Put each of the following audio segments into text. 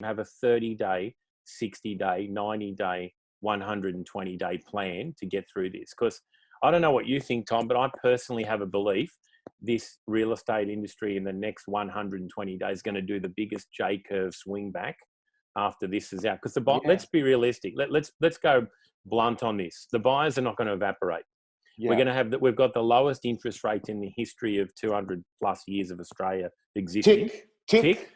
have a 30-day, 60-day, 90-day, 120-day plan to get through this. Because I don't know what you think, Tom, but I personally have a belief this real estate industry in the next 120 days is going to do the biggest J-curve swing back after this is out. Because let's be realistic. Let's go blunt on this. The buyers are not going to evaporate. We're going to have we've got the lowest interest rates in the history of 200 plus years of Australia existing. Tick.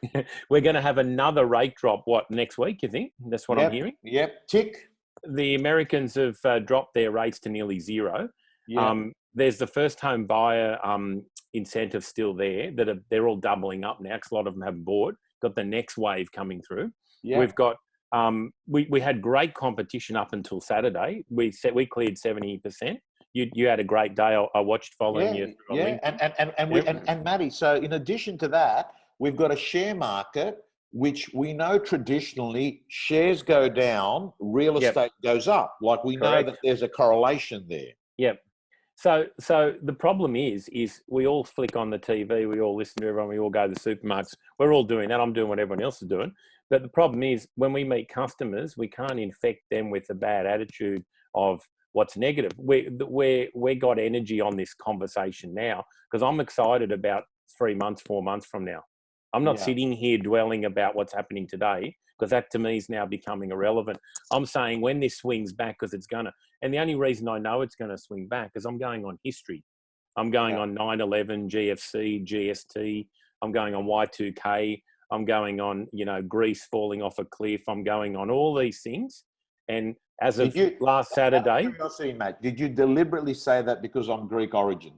We're going to have another rate drop. What, next week? You think? That's what I'm hearing. Tick. The Americans have dropped their rates to nearly zero. There's the first home buyer incentive still there they're all doubling up now because a lot of them have bought. Got the next wave coming through. We've got we had great competition up until Saturday. We cleared 70%. You had a great day. I watched following you. And Matty, so in addition to that, we've got a share market which we know traditionally shares go down, real estate goes up. Like we know that there's a correlation there. Yep. So the problem is we all flick on the TV, we all listen to everyone, we all go to the supermarkets. We're all doing that. I'm doing what everyone else is doing. But the problem is when we meet customers, we can't infect them with a bad attitude of what's negative. We got energy on this conversation now because I'm excited about 3 months, 4 months from now. I'm not sitting here dwelling about what's happening today because that to me is now becoming irrelevant. I'm saying when this swings back, because it's going to, and the only reason I know it's going to swing back is I'm going on history. I'm going on 9/11, GFC, GST. I'm going on Y2K. I'm going on, Greece falling off a cliff. I'm going on all these things. And as of last Saturday... Mate, did you deliberately say that because I'm Greek origin?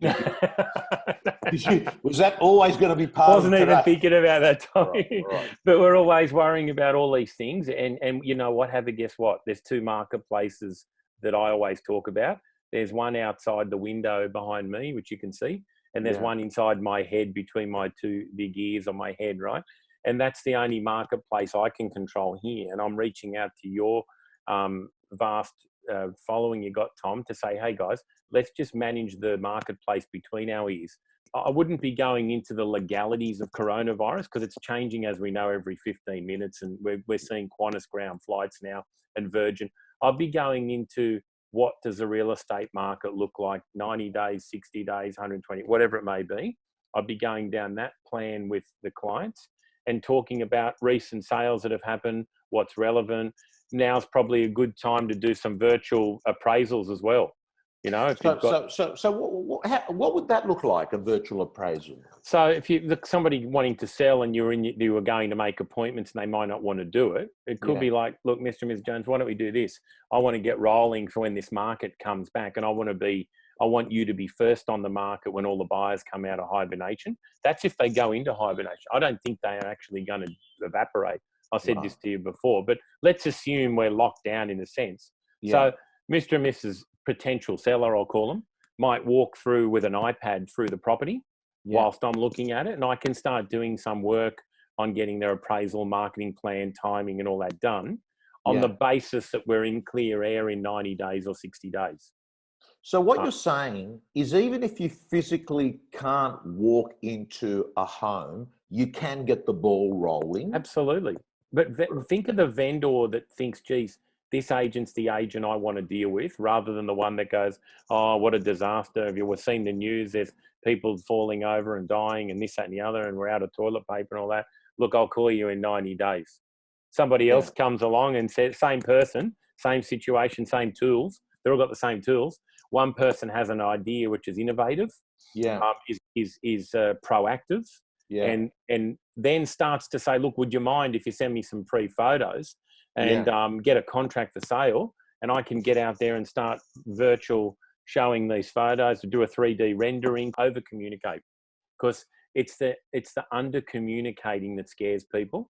Was that always going to be part of it? Wasn't even thinking about that, Tommy. Right. But we're always worrying about all these things. And you know what, guess what? There's two marketplaces that I always talk about. There's one outside the window behind me, which you can see. And there's one inside my head between my two big ears on my head, right? And that's the only marketplace I can control here. And I'm reaching out to your vast following you got, Tom, to say, hey guys, let's just manage the marketplace between our ears. I wouldn't be going into the legalities of coronavirus because it's changing, as we know, every 15 minutes. And we're seeing Qantas ground flights now and Virgin. I'd be going into what does the real estate market look like 90 days, 60 days, 120, whatever it may be. I'd be going down that plan with the clients and talking about recent sales that have happened, what's relevant. Now's probably a good time to do some virtual appraisals as well. So what would that look like, a virtual appraisal? So if you look somebody wanting to sell and you were going to make appointments and they might not want to do it, it could be like, look, Mr. and Ms. Jones, why don't we do this? I want to get rolling for when this market comes back, and I want you to be first on the market when all the buyers come out of hibernation. That's if they go into hibernation. I don't think they are actually going to evaporate. I said this to you before, but let's assume we're locked down in a sense. So Mr. and Mrs. potential seller, I'll call them, might walk through with an iPad through the property whilst I'm looking at it, and I can start doing some work on getting their appraisal, marketing plan, timing and all that done on the basis that we're in clear air in 90 days or 60 days. So what you're saying is even if you physically can't walk into a home, you can get the ball rolling? Absolutely. But think of the vendor that thinks, geez, this agent's the agent I want to deal with, rather than the one that goes, oh, what a disaster. Have you seen the news? There's people falling over and dying and this, that, and the other, and we're out of toilet paper and all that. Look, I'll call you in 90 days. Somebody else comes along and says, same person, same situation, same tools. They've all got the same tools. One person has an idea which is innovative, is proactive, and then starts to say, look, would you mind if you send me some free photos and get a contract for sale, and I can get out there and start virtual showing these photos, to do a 3D rendering, over communicate, because it's the under communicating that scares people.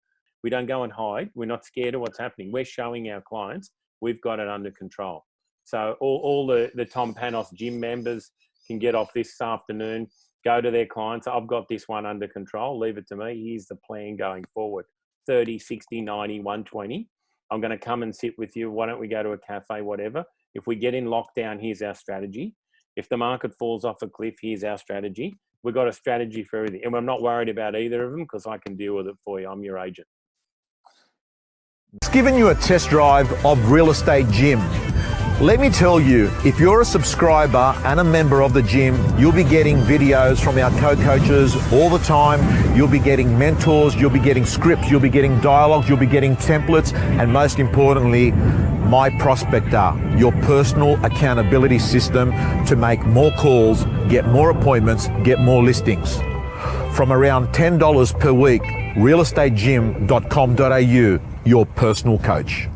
We don't go and hide. We're not scared of what's happening. We're showing our clients we've got it under control. So all the Tom Panos gym members can get off this afternoon, go to their clients. I've got this one under control. Leave it to me. Here's the plan going forward. 30, 60, 90, 120. I'm going to come and sit with you. Why don't we go to a cafe, whatever. If we get in lockdown, here's our strategy. If the market falls off a cliff, here's our strategy. We've got a strategy for everything. And I'm not worried about either of them because I can deal with it for you. I'm your agent. It's given you a test drive of Real Estate Gym. Let me tell you, if you're a subscriber and a member of the gym, you'll be getting videos from our co-coaches all the time. You'll be getting mentors, you'll be getting scripts, you'll be getting dialogues, you'll be getting templates, and most importantly, My Prospector, your personal accountability system to make more calls, get more appointments, get more listings. From around $10 per week, realestategym.com.au, your personal coach.